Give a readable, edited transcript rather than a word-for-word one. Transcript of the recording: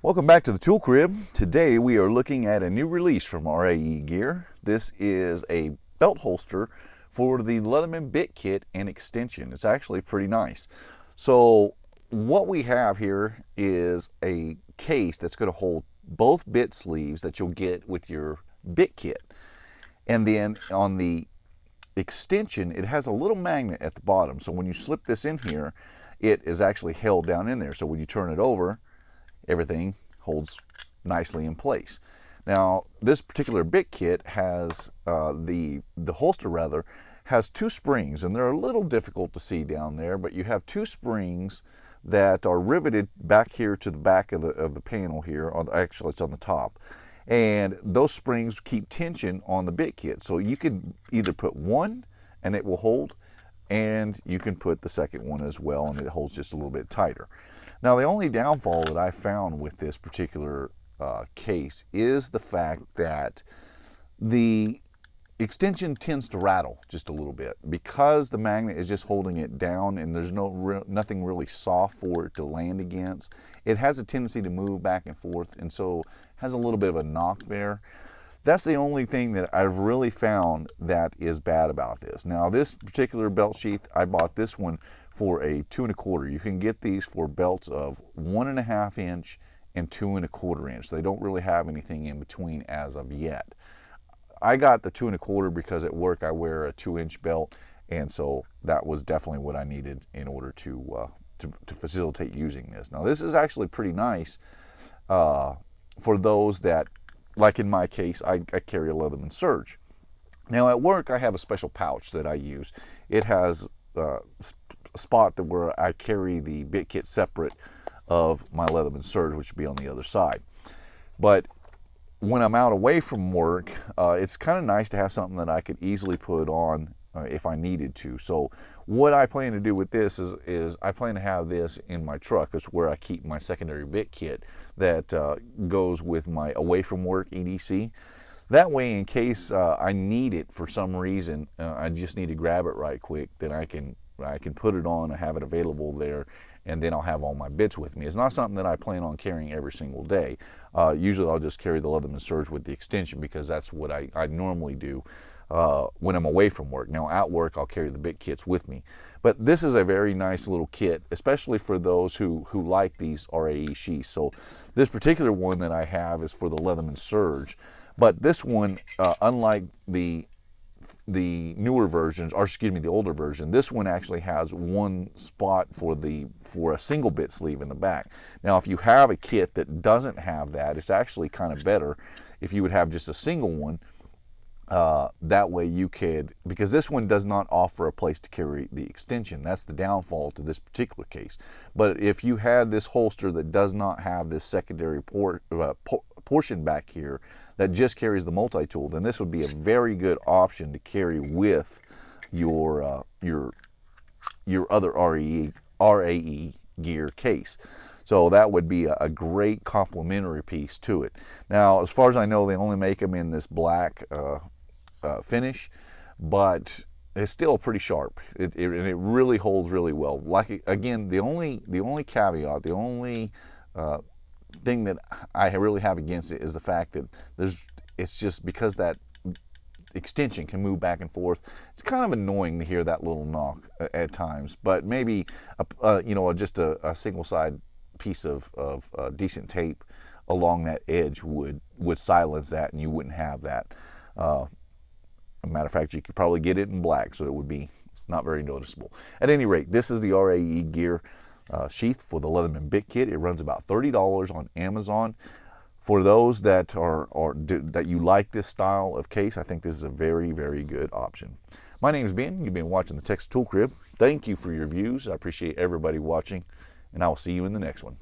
Welcome back to the Tool Crib. Today we are looking at a new release from RAE Gear. This is a belt holster for the Leatherman Bit Kit and Extension. It's actually pretty nice. So what we have here is a case that's going to hold both bit sleeves that you'll get with your bit kit. And then on the extension, it has a little magnet at the bottom. So when you slip this in here, it is actually held down in there. So when you turn it over, everything holds nicely in place. Now, this particular bit kit has the holster rather has two springs, and they're a little difficult to see down there, but you have two springs that are riveted back here to the back of the panel here. Actually, it's on the top, and those springs keep tension on the bit kit. So you can either put one and it will hold, and you can put the second one as well, and it holds just a little bit tighter. Now, the only downfall that I found with this particular case is the fact that the extension tends to rattle just a little bit because the magnet is just holding it down and there's nothing really soft for it to land against. It has a tendency to move back and forth, and so has a little bit of a knock there. That's the only thing that I've really found that is bad about this. Now, this particular belt sheath, I bought this one for a 2 1/4. You can get these for belts of 1 1/2 inch and 2 1/4 inch. They don't really have anything in between as of yet. I got the 2 1/4 because at work I wear a 2-inch belt, and so that was definitely what I needed in order to facilitate using this. Now, this is actually pretty nice for those that, like in my case, I carry a Leatherman Surge. Now, at work I have a special pouch that I use. It has a spot where I carry the bit kit separate of my Leatherman Surge, which would be on the other side. But when I'm out away from work, it's kind of nice to have something that I could easily put on if I needed to. So what I plan to do with this is I plan to have this in my truck. It's where I keep my secondary bit kit that goes with my away from work EDC. That way, in case I need it for some reason, I just need to grab it right quick, then I can put it on and have it available there, and then I'll have all my bits with me. It's not something that I plan on carrying every single day. Usually I'll just carry the Leatherman Surge with the extension because that's what I normally do when I'm away from work. Now, at work I'll carry the bit kits with me. But this is a very nice little kit, especially for those who like these RAE sheaths. So this particular one that I have is for the Leatherman Surge. But this one, unlike the newer versions, or excuse me, the older version, this one actually has one spot for a single bit sleeve in the back. Now, if you have a kit that doesn't have that, it's actually kind of better if you would have just a single one. That way you could, because this one does not offer a place to carry the extension. That's the downfall to this particular case. But if you had this holster that does not have this secondary portion back here that just carries the multi-tool, then this would be a very good option to carry with your other RAE Gear case. So that would be a great complementary piece to it. Now, as far as I know, they only make them in this black finish, but it's still pretty sharp. And it really holds really well. Like, again, the only caveat, the only thing that I really have against it is the fact that it's just because that extension can move back and forth. It's kind of annoying to hear that little knock at times, but maybe just a single side piece of decent tape along that edge would silence that, and you wouldn't have that. As a matter of fact, you could probably get it in black, so it would be not very noticeable. At any rate, this is the RAE Gear sheath for the Leatherman Bit Kit. It runs about $30 on Amazon. For those that that you like this style of case, I think this is a very, very good option. My name is Ben. You've been watching the Texas Tool Crib. Thank you for your views. I appreciate everybody watching, and I will see you in the next one.